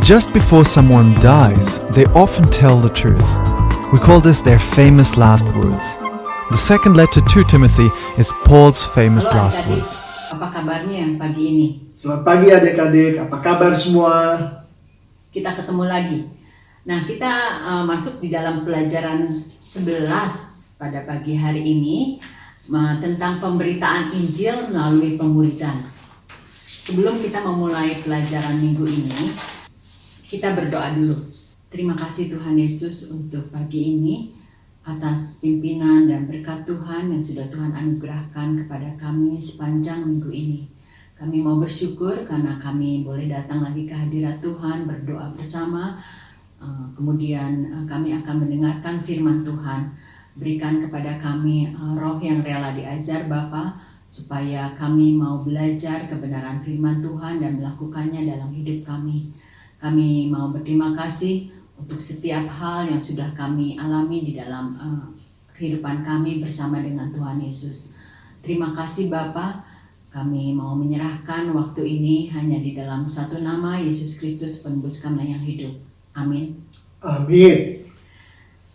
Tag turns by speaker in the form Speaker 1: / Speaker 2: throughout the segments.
Speaker 1: Just before someone dies, they often tell the truth. We call this their famous last words. The second letter to Timothy is Paul's famous
Speaker 2: Halo
Speaker 1: last
Speaker 2: adik-adik,
Speaker 1: words.
Speaker 2: apa kabarnya yang pagi ini?
Speaker 3: Selamat pagi adik-adik, apa kabar semua?
Speaker 2: Kita ketemu lagi. Nah, kita masuk di dalam pelajaran 11 pada pagi hari ini tentang pemberitaan Injil melalui pemuridan. Sebelum kita memulai pelajaran minggu ini, kita berdoa dulu. Terima kasih Tuhan Yesus untuk pagi ini atas pimpinan dan berkat Tuhan yang sudah Tuhan anugerahkan kepada kami sepanjang minggu ini. Kami mau bersyukur karena kami boleh datang lagi ke hadirat Tuhan, berdoa bersama. Kemudian kami akan mendengarkan firman Tuhan. Berikan kepada kami roh yang rela diajar Bapa, supaya kami mau belajar kebenaran firman Tuhan dan melakukannya dalam hidup kami. Kami mau berterima kasih untuk setiap hal yang sudah kami alami di dalam kehidupan kami bersama dengan Tuhan Yesus. Terima kasih Bapa, kami mau menyerahkan waktu ini hanya di dalam satu nama, Yesus Kristus penebus kami yang hidup. Amin.
Speaker 3: Amin.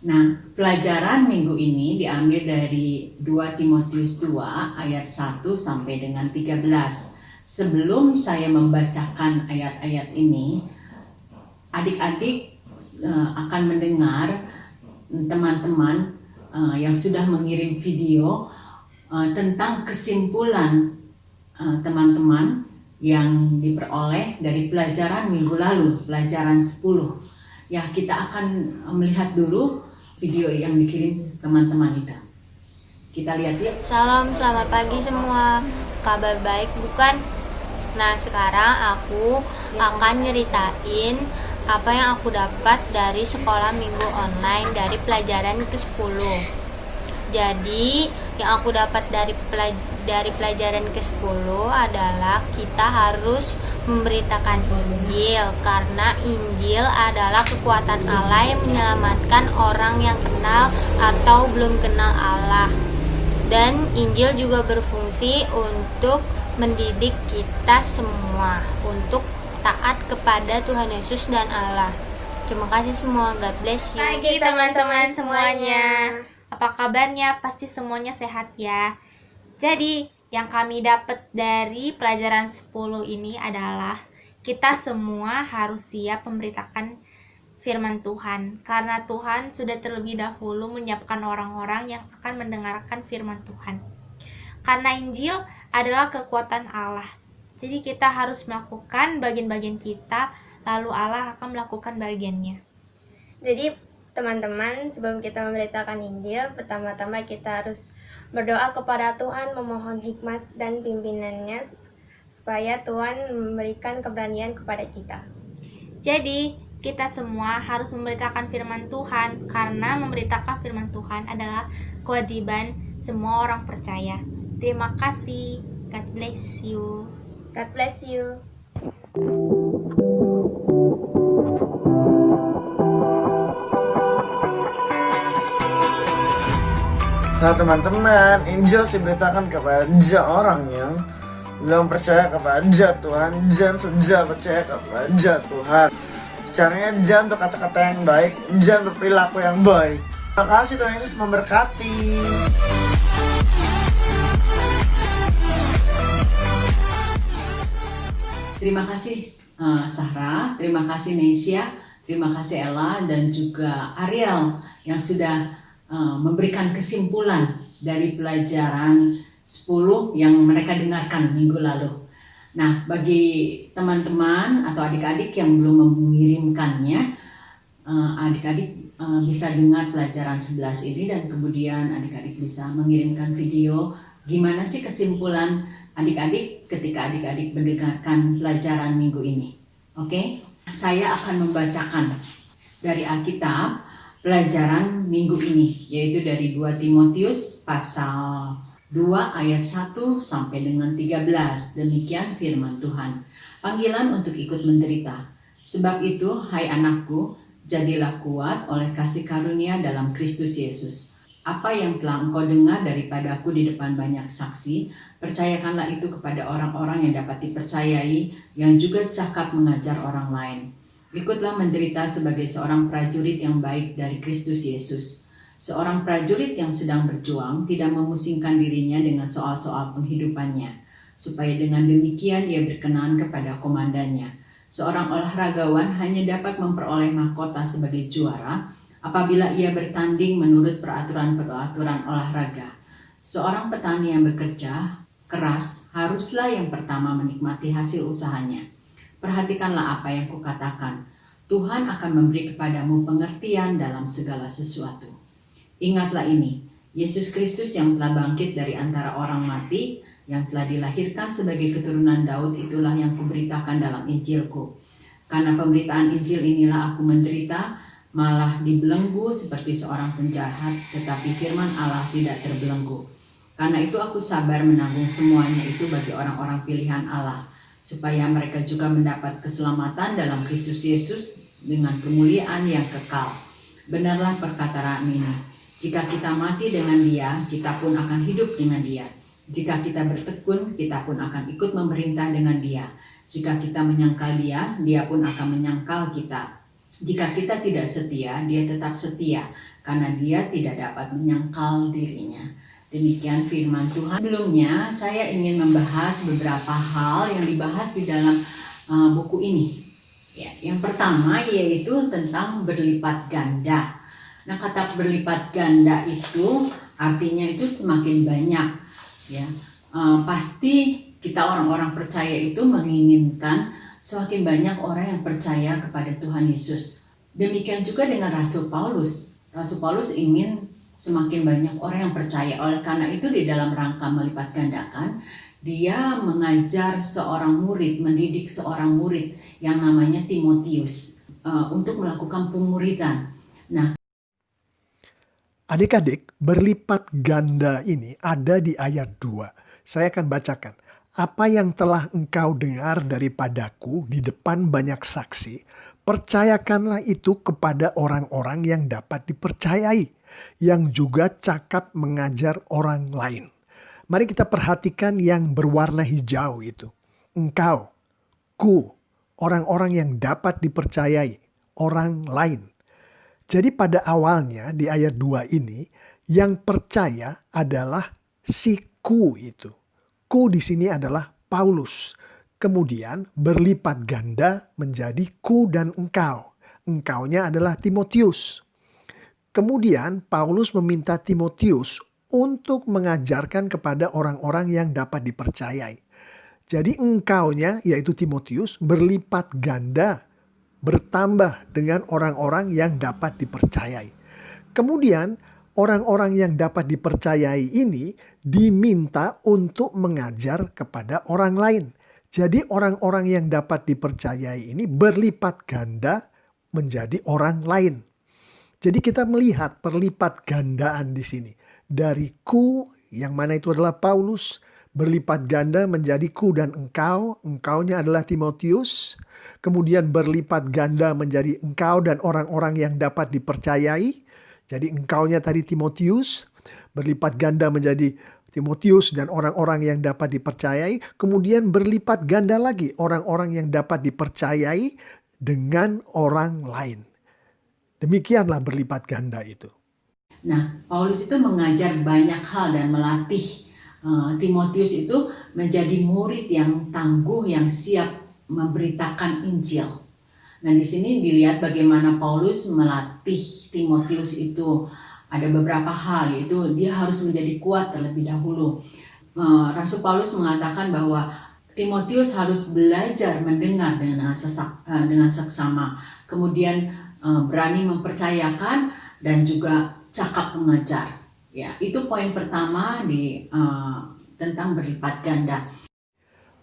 Speaker 2: Nah, pelajaran minggu ini diambil dari 2 Timotius 2 ayat 1 sampai dengan 13. Sebelum saya membacakan ayat-ayat ini, adik-adik akan mendengar teman-teman yang sudah mengirim video tentang kesimpulan teman-teman yang diperoleh dari pelajaran minggu lalu, pelajaran 10. Ya, kita akan melihat dulu video yang dikirim teman-teman itu. Kita lihat ya.
Speaker 4: Salam, selamat pagi semua. Kabar baik bukan? Nah, sekarang aku akan nyeritain apa yang aku dapat dari sekolah minggu online dari pelajaran ke-10. Jadi, yang aku dapat dari pelajaran ke-10 adalah kita harus memberitakan Injil, karena Injil adalah kekuatan Allah yang menyelamatkan orang yang kenal atau belum kenal Allah. Dan Injil juga berfungsi untuk mendidik kita semua untuk taat kepada Tuhan Yesus dan Allah. Terima kasih semua, God bless you.
Speaker 5: Pagi teman-teman semuanya. Apa kabarnya? Pasti semuanya sehat ya. Jadi, yang kami dapat dari pelajaran 10 ini adalah kita semua harus siap memberitakan firman Tuhan, karena Tuhan sudah terlebih dahulu menyiapkan orang-orang yang akan mendengarkan firman Tuhan. Karena Injil adalah kekuatan Allah. Jadi kita harus melakukan bagian-bagian kita, lalu Allah akan melakukan bagiannya.
Speaker 6: Jadi teman-teman, sebelum kita memberitakan Injil, pertama-tama kita harus berdoa kepada Tuhan, memohon hikmat dan pimpinannya supaya Tuhan memberikan keberanian kepada kita.
Speaker 5: Jadi kita semua harus memberitakan firman Tuhan, karena memberitakan firman Tuhan adalah kewajiban semua orang percaya. Terima kasih. God bless you.
Speaker 6: God bless you.
Speaker 7: Nah teman-teman, Injil diberitakan kepada orang yang belum percaya kepada Tuhan dan sudah percaya kepada Tuhan. Caranya jangan berkata-kata yang baik, jangan berperilaku yang baik. Terima kasih, Tuhan Yesus memberkati.
Speaker 2: Terima kasih Sahra, terima kasih Nesia, terima kasih Ella dan juga Ariel yang sudah memberikan kesimpulan dari pelajaran 10 yang mereka dengarkan minggu lalu. Nah, bagi teman-teman atau adik-adik yang belum mengirimkannya, adik-adik bisa dengar pelajaran 11 ini dan kemudian adik-adik bisa mengirimkan video gimana sih kesimpulan adik-adik ketika adik-adik mendengarkan pelajaran minggu ini. Oke? Saya akan membacakan dari Alkitab pelajaran minggu ini, yaitu dari 2 Timotius pasal 2 ayat 1 sampai dengan 13. Demikian firman Tuhan. Panggilan untuk ikut menderita. Sebab itu, hai anakku, jadilah kuat oleh kasih karunia dalam Kristus Yesus. Apa yang telah engkau dengar daripadaku di depan banyak saksi, percayakanlah itu kepada orang-orang yang dapat dipercayai, yang juga cakap mengajar orang lain. Ikutlah menderita sebagai seorang prajurit yang baik dari Kristus Yesus. Seorang prajurit yang sedang berjuang tidak memusingkan dirinya dengan soal-soal penghidupannya, supaya dengan demikian ia berkenan kepada komandannya. Seorang olahragawan hanya dapat memperoleh mahkota sebagai juara apabila ia bertanding menurut peraturan-peraturan olahraga. Seorang petani yang bekerja keras haruslah yang pertama menikmati hasil usahanya. Perhatikanlah apa yang kukatakan. Tuhan akan memberi kepadamu pengertian dalam segala sesuatu. Ingatlah ini, Yesus Kristus yang telah bangkit dari antara orang mati, yang telah dilahirkan sebagai keturunan Daud, itulah yang kuberitakan dalam Injilku. Karena pemberitaan Injil inilah aku menderita, malah dibelenggu seperti seorang penjahat, tetapi firman Allah tidak terbelenggu. Karena itu aku sabar menanggung semuanya itu bagi orang-orang pilihan Allah, supaya mereka juga mendapat keselamatan dalam Kristus Yesus dengan kemuliaan yang kekal. Benarlah perkataan ini, jika kita mati dengan Dia, kita pun akan hidup dengan Dia. Jika kita bertekun, kita pun akan ikut memerintah dengan Dia. Jika kita menyangkal Dia, Dia pun akan menyangkal kita. Jika kita tidak setia, Dia tetap setia, karena Dia tidak dapat menyangkal dirinya. Demikian firman Tuhan. Sebelumnya saya ingin membahas beberapa hal yang dibahas di dalam buku ini. Ya, yang pertama yaitu tentang berlipat ganda. Nah, kata berlipat ganda itu artinya itu semakin banyak. Ya, pasti kita orang-orang percaya itu menginginkan semakin banyak orang yang percaya kepada Tuhan Yesus. Demikian juga dengan Rasul Paulus. Rasul Paulus ingin semakin banyak orang yang percaya. Oleh karena itu di dalam rangka melipat gandakan, dia mengajar seorang murid, mendidik seorang murid yang namanya Timotius untuk melakukan pemuridan. Nah,
Speaker 8: adik-adik, berlipat ganda ini ada di ayat 2. Saya akan bacakan. Apa yang telah engkau dengar daripadaku di depan banyak saksi, percayakanlah itu kepada orang-orang yang dapat dipercayai, yang juga cakap mengajar orang lain. Mari kita perhatikan yang berwarna hijau itu. Engkau, ku, orang-orang yang dapat dipercayai, orang lain. Jadi pada awalnya di ayat 2 ini, yang percaya adalah si ku itu. Ku di sini adalah Paulus. Kemudian berlipat ganda menjadi ku dan engkau. Engkaunya adalah Timotius. Kemudian Paulus meminta Timotius untuk mengajarkan kepada orang-orang yang dapat dipercayai. Jadi engkaunya, yaitu Timotius, berlipat ganda, bertambah dengan orang-orang yang dapat dipercayai. Kemudian orang-orang yang dapat dipercayai ini diminta untuk mengajar kepada orang lain. Jadi orang-orang yang dapat dipercayai ini berlipat ganda menjadi orang lain. Jadi kita melihat perlipat gandaan di sini. Dari ku, yang mana itu adalah Paulus, berlipat ganda menjadi ku dan engkau. Engkaunya adalah Timotius. Kemudian berlipat ganda menjadi engkau dan orang-orang yang dapat dipercayai. Jadi engkaunya tadi Timotius. Berlipat ganda menjadi Timotius dan orang-orang yang dapat dipercayai. Kemudian berlipat ganda lagi orang-orang yang dapat dipercayai dengan orang lain. Demikianlah berlipat ganda itu.
Speaker 2: Nah, Paulus itu mengajar banyak hal dan melatih Timotius itu menjadi murid yang tangguh, yang siap memberitakan Injil. Nah, di sini dilihat bagaimana Paulus melatih Timotius itu. Ada beberapa hal, yaitu dia harus menjadi kuat terlebih dahulu. Rasul Paulus mengatakan bahwa Timotius harus belajar mendengar dengan seksama. Kemudian berani mempercayakan dan juga cakap mengajar. Ya, itu poin pertama tentang berlipat ganda.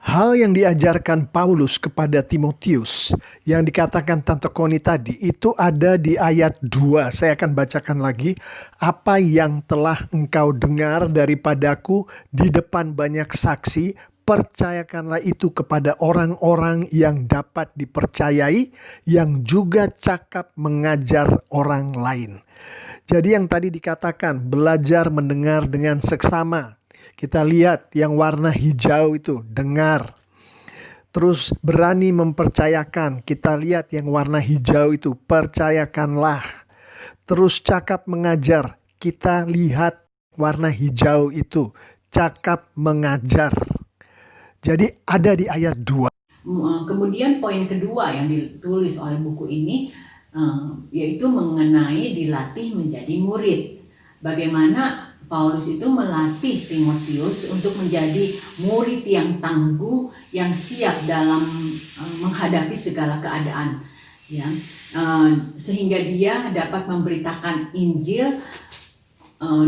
Speaker 8: Hal yang diajarkan Paulus kepada Timotius yang dikatakan Tante Koni tadi itu ada di ayat 2. Saya akan bacakan lagi. Apa yang telah engkau dengar daripadaku di depan banyak saksi, percayakanlah itu kepada orang-orang yang dapat dipercayai, yang juga cakap mengajar orang lain. Jadi yang tadi dikatakan belajar mendengar dengan seksama. Kita lihat yang warna hijau itu, dengar. Terus berani mempercayakan. Kita lihat yang warna hijau itu, percayakanlah. Terus cakap mengajar. Kita lihat warna hijau itu, cakap mengajar. Jadi ada di ayat 2.
Speaker 2: Kemudian poin kedua yang ditulis oleh buku ini yaitu mengenai dilatih menjadi murid. Bagaimana Paulus itu melatih Timotius untuk menjadi murid yang tangguh, yang siap dalam menghadapi segala keadaan, ya, sehingga dia dapat memberitakan Injil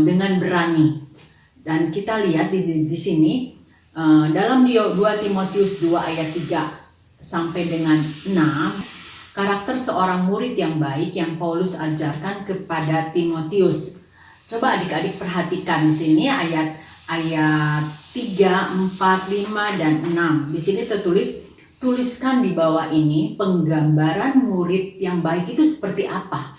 Speaker 2: dengan berani. Dan kita lihat di sini dalam 2 Timotius 2 ayat 3 sampai dengan 6, karakter seorang murid yang baik yang Paulus ajarkan kepada Timotius. Coba adik-adik perhatikan di sini ayat 3, 4, 5 dan 6. Di sini tertulis, tuliskan di bawah ini penggambaran murid yang baik itu seperti apa.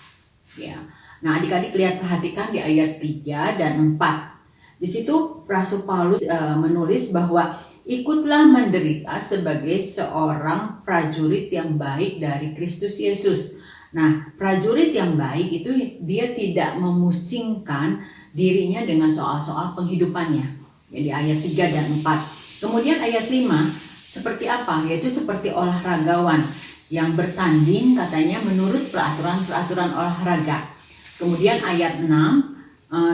Speaker 2: Ya. Nah, adik-adik lihat, perhatikan di ayat 3 dan 4. Di situ Rasul Paulus menulis bahwa ikutlah menderita sebagai seorang prajurit yang baik dari Kristus Yesus. Nah, prajurit yang baik itu dia tidak memusingkan dirinya dengan soal-soal penghidupannya. Jadi ayat 3 dan 4. Kemudian ayat 5, seperti apa? Yaitu seperti olahragawan yang bertanding katanya menurut peraturan-peraturan olahraga. Kemudian ayat 6,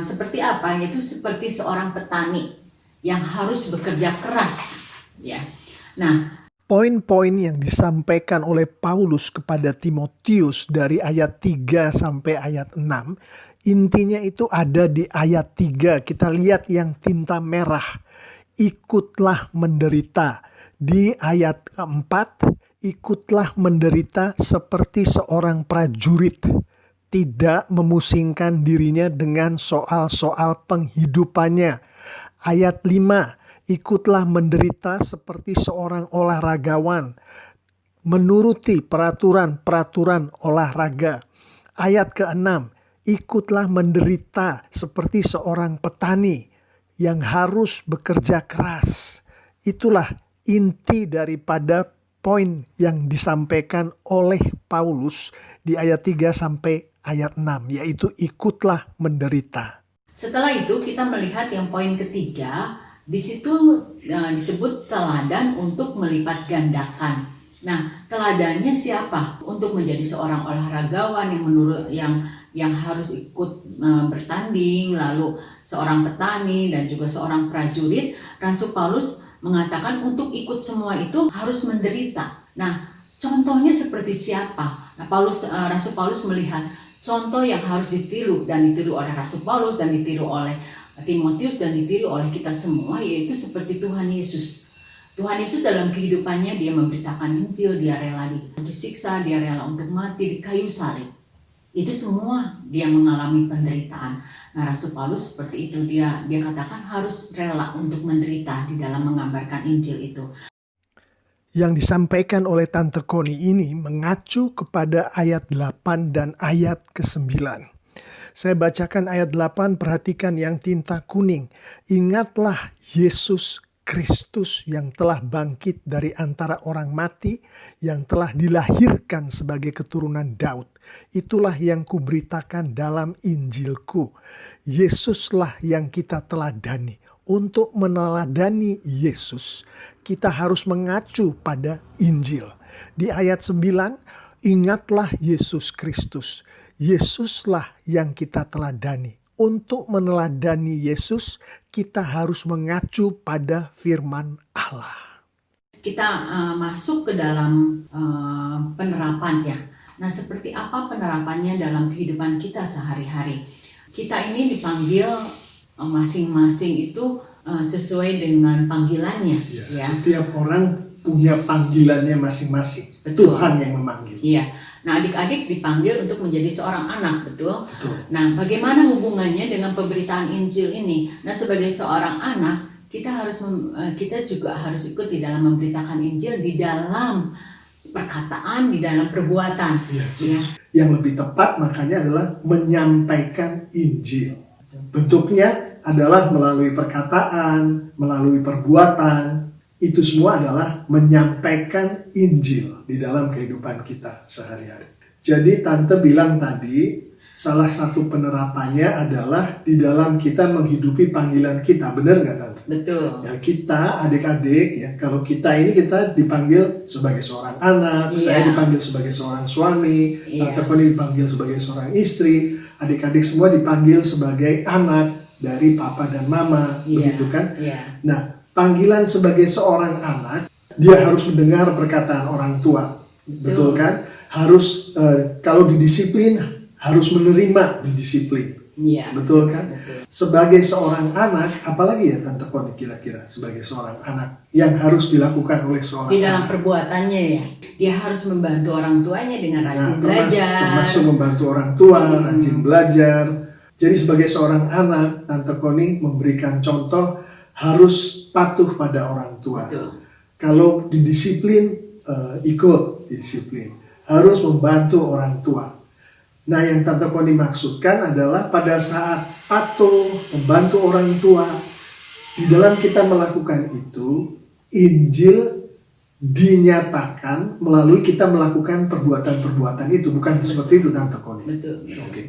Speaker 2: seperti apa? Yaitu seperti seorang petani yang harus bekerja keras. Ya. Nah,
Speaker 8: poin-poin yang disampaikan oleh Paulus kepada Timotius dari ayat 3 sampai ayat 6, intinya itu ada di ayat 3. Kita lihat yang tinta merah, ikutlah menderita. Di ayat 4, ikutlah menderita seperti seorang prajurit, tidak memusingkan dirinya dengan soal-soal penghidupannya. Ayat 5, ikutlah menderita seperti seorang olahragawan, menuruti peraturan-peraturan olahraga. Ayat ke-6, ikutlah menderita seperti seorang petani yang harus bekerja keras. Itulah inti daripada poin yang disampaikan oleh Paulus di ayat 3 sampai ayat 6, yaitu ikutlah menderita.
Speaker 2: Setelah itu kita melihat yang poin ketiga. Di situ disebut teladan untuk melipat gandakan. Nah, teladannya siapa? Untuk menjadi seorang olahragawan yang harus ikut bertanding, lalu seorang petani dan juga seorang prajurit. Rasul Paulus mengatakan untuk ikut semua itu harus menderita. Nah, contohnya seperti siapa? Nah, Rasul Paulus melihat contoh yang harus ditiru dan ditiru oleh Rasul Paulus dan ditiru oleh Timotius dan ditiru oleh kita semua, yaitu seperti Tuhan Yesus. Tuhan Yesus dalam kehidupannya dia memberitakan Injil, dia rela disiksa, dia rela untuk mati di kayu salib. Itu semua dia mengalami penderitaan. Nah, Rasul Paulus seperti itu, dia katakan harus rela untuk menderita di dalam menggambarkan Injil itu.
Speaker 8: Yang disampaikan oleh Tante Koni ini mengacu kepada ayat 8 dan ayat ke-9. Saya bacakan ayat 8, perhatikan yang tinta kuning. Ingatlah Yesus Kristus yang telah bangkit dari antara orang mati, yang telah dilahirkan sebagai keturunan Daud. Itulah yang kuberitakan dalam Injilku. Yesuslah yang kita teladani. Untuk meneladani Yesus, kita harus mengacu pada Injil. Di ayat 9, ingatlah Yesus Kristus. Yesuslah yang kita teladani. Untuk meneladani Yesus, kita harus mengacu pada firman Allah.
Speaker 2: Kita masuk ke dalam penerapannya. Nah, seperti apa penerapannya dalam kehidupan kita sehari-hari? Kita ini dipanggil masing-masing itu sesuai dengan panggilannya. Ya.
Speaker 3: Setiap orang punya panggilannya masing-masing.
Speaker 2: Betul.
Speaker 3: Tuhan yang memanggil.
Speaker 2: Iya. Nah, adik-adik dipanggil untuk menjadi seorang anak, betul?
Speaker 3: Betul.
Speaker 2: Nah, bagaimana hubungannya dengan pemberitaan Injil ini? Nah, sebagai seorang anak, kita juga harus ikut di dalam memberitakan Injil di dalam perkataan, di dalam perbuatan.
Speaker 3: Ya. Yang lebih tepat makanya adalah menyampaikan Injil. Bentuknya adalah melalui perkataan, melalui perbuatan. itu semua adalah menyampaikan Injil di dalam kehidupan kita sehari-hari. Jadi tante bilang tadi, salah satu penerapannya adalah di dalam kita menghidupi panggilan kita. Benar nggak tante?
Speaker 2: Betul.
Speaker 3: Ya, kita adik-adik ya, kalau kita ini kita dipanggil sebagai seorang anak,
Speaker 2: Iya.
Speaker 3: saya dipanggil sebagai seorang suami,
Speaker 2: Iya.
Speaker 3: Tante Koni dipanggil sebagai seorang istri, adik-adik semua dipanggil sebagai anak dari papa dan mama,
Speaker 2: Iya.
Speaker 3: begitu kan?
Speaker 2: Iya.
Speaker 3: Nah, panggilan sebagai seorang anak, dia harus mendengar perkataan orang tua, betul kan? Harus kalau didisiplin harus menerima didisiplin,
Speaker 2: Iya.
Speaker 3: betul kan?
Speaker 2: Betul.
Speaker 3: Sebagai seorang anak, apalagi ya Tante Koni kira-kira sebagai seorang anak yang harus dilakukan oleh seorang
Speaker 2: Di dalam
Speaker 3: anak.
Speaker 2: perbuatannya ya, dia harus membantu orang tuanya dengan rajin belajar.
Speaker 3: Termasuk membantu orang tua, rajin belajar. Jadi sebagai seorang anak, Tante Koni memberikan contoh harus patuh pada orang tua.
Speaker 2: Betul.
Speaker 3: Kalau didisiplin, ikut disiplin. Harus membantu orang tua. Nah, yang Tante Koni maksudkan adalah pada saat patuh, membantu orang tua, di dalam kita melakukan itu, Injil dinyatakan melalui kita melakukan perbuatan-perbuatan itu. Bukan seperti itu Tante Koni.
Speaker 2: Betul.
Speaker 3: Oke.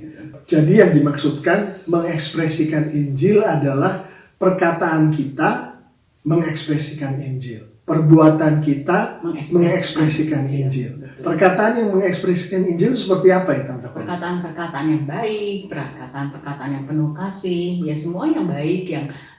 Speaker 3: Jadi yang dimaksudkan mengekspresikan Injil adalah perkataan kita mengekspresikan Injil. Perbuatan kita mengekspresikan Injil.
Speaker 2: Betul.
Speaker 3: Perkataan yang mengekspresikan Injil seperti apa ya Tante Koni?
Speaker 2: Perkataan-perkataan yang baik, perkataan-perkataan yang penuh kasih, ya semua yang baik,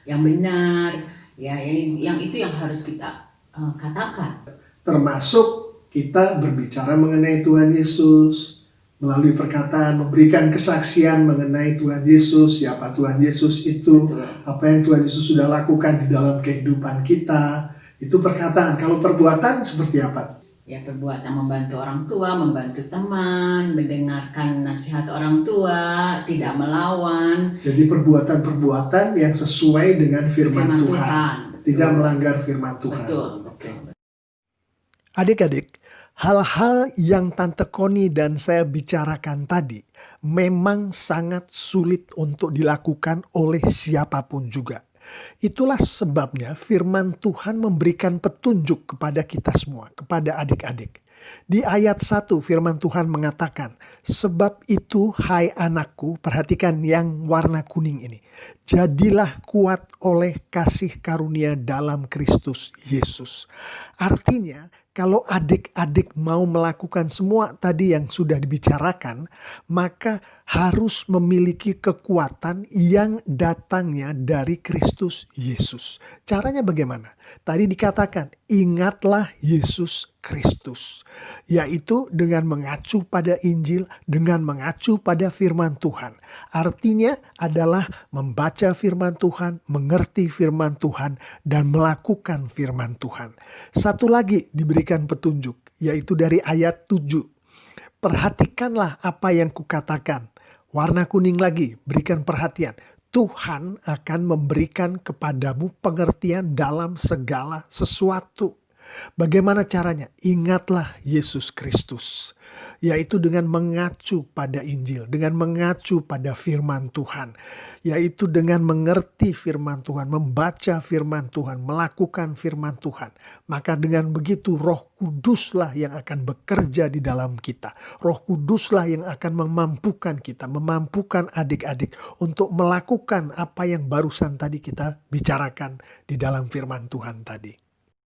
Speaker 2: yang benar, ya yang itu yang harus kita katakan.
Speaker 3: Termasuk kita berbicara mengenai Tuhan Yesus, melalui perkataan, memberikan kesaksian mengenai Tuhan Yesus, siapa Tuhan Yesus itu,
Speaker 2: Betul.
Speaker 3: apa yang Tuhan Yesus sudah lakukan di dalam kehidupan kita. Itu perkataan. Kalau perbuatan seperti apa?
Speaker 2: Ya perbuatan membantu orang tua, membantu teman, mendengarkan nasihat orang tua, tidak melawan.
Speaker 3: Jadi perbuatan-perbuatan yang sesuai dengan firman Tuhan.
Speaker 2: Betul.
Speaker 3: Tidak melanggar firman Tuhan.
Speaker 2: Betul.
Speaker 3: Oke.
Speaker 8: Adik-adik, hal-hal yang Tante Koni dan saya bicarakan tadi memang sangat sulit untuk dilakukan oleh siapapun juga. Itulah sebabnya firman Tuhan memberikan petunjuk kepada kita semua, kepada adik-adik. Di ayat 1 firman Tuhan mengatakan, sebab itu hai anakku, perhatikan yang warna kuning ini. Jadilah kuat oleh kasih karunia dalam Kristus Yesus. Artinya, kalau adik-adik mau melakukan semua tadi yang sudah dibicarakan, maka harus memiliki kekuatan yang datangnya dari Kristus Yesus. Caranya bagaimana? Tadi dikatakan, ingatlah Yesus Kristus. Yaitu dengan mengacu pada Injil, dengan mengacu pada firman Tuhan. Artinya adalah membaca firman Tuhan, mengerti firman Tuhan, dan melakukan firman Tuhan. Satu lagi diberikan petunjuk, yaitu dari ayat 7. Perhatikanlah apa yang kukatakan. Warna kuning lagi, berikan perhatian. Tuhan akan memberikan kepadamu pengertian dalam segala sesuatu. Bagaimana caranya? Ingatlah Yesus Kristus. Yaitu dengan mengacu pada Injil, dengan mengacu pada firman Tuhan. Yaitu dengan mengerti firman Tuhan, membaca firman Tuhan, melakukan firman Tuhan. Maka dengan begitu Roh Kuduslah yang akan bekerja di dalam kita. Roh Kuduslah yang akan memampukan kita, memampukan adik-adik untuk melakukan apa yang barusan tadi kita bicarakan di dalam firman Tuhan tadi.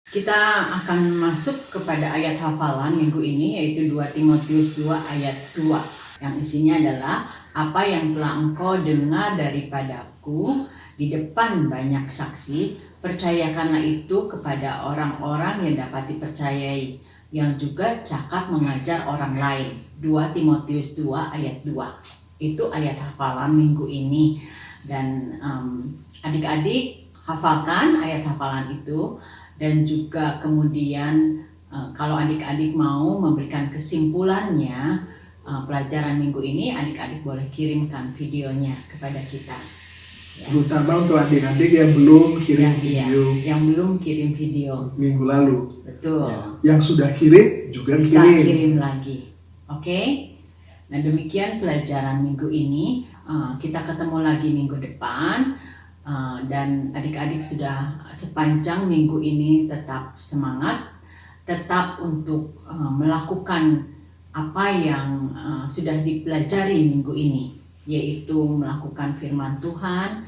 Speaker 2: Kita akan masuk kepada ayat hafalan minggu ini, yaitu 2 Timotius 2 ayat 2. Yang isinya adalah, apa yang telah engkau dengar daripadaku di depan banyak saksi, percayakanlah itu kepada orang-orang yang dapat dipercayai, yang juga cakap mengajar orang lain. 2 Timotius 2 ayat 2. Itu ayat hafalan minggu ini. Dan adik-adik hafalkan ayat hafalan itu. Dan juga kemudian kalau adik-adik mau memberikan kesimpulannya pelajaran minggu ini, adik-adik boleh kirimkan videonya kepada kita. Ya.
Speaker 3: Terutama untuk adik-adik yang belum kirim video
Speaker 2: yang belum kirim video
Speaker 3: minggu lalu.
Speaker 2: Betul.
Speaker 3: Ya. Yang sudah kirim juga
Speaker 2: bisa
Speaker 3: kirim.
Speaker 2: kirim lagi. Oke? Nah demikian pelajaran minggu ini. Kita ketemu lagi minggu depan. Dan adik-adik sudah sepanjang minggu ini tetap semangat, tetap untuk melakukan apa yang sudah dipelajari minggu ini, yaitu melakukan firman Tuhan,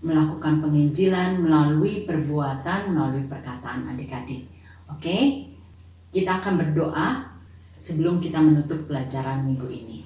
Speaker 2: melakukan penginjilan melalui perbuatan, melalui perkataan adik-adik. Oke, kita akan berdoa sebelum kita menutup pelajaran minggu ini.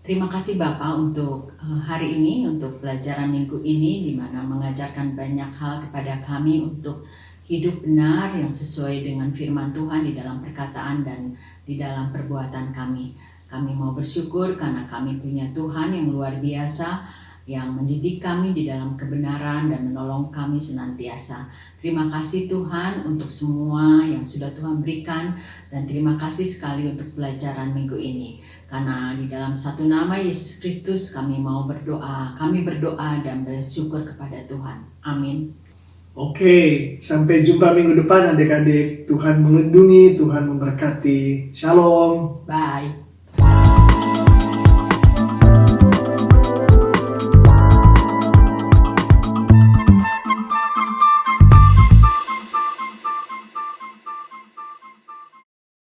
Speaker 2: Terima kasih Bapak untuk hari ini, untuk pelajaran minggu ini, di mana mengajarkan banyak hal kepada kami untuk hidup benar yang sesuai dengan firman Tuhan di dalam perkataan dan di dalam perbuatan kami. Kami mau bersyukur karena kami punya Tuhan yang luar biasa, yang mendidik kami di dalam kebenaran dan menolong kami senantiasa. Terima kasih Tuhan untuk semua yang sudah Tuhan berikan, dan terima kasih sekali untuk pelajaran minggu ini. Karena di dalam satu nama Yesus Kristus kami mau berdoa, dan bersyukur kepada Tuhan. Amin.
Speaker 3: Oke, sampai jumpa minggu depan adik-adik. Tuhan melindungi, Tuhan memberkati. Shalom.
Speaker 2: Bye.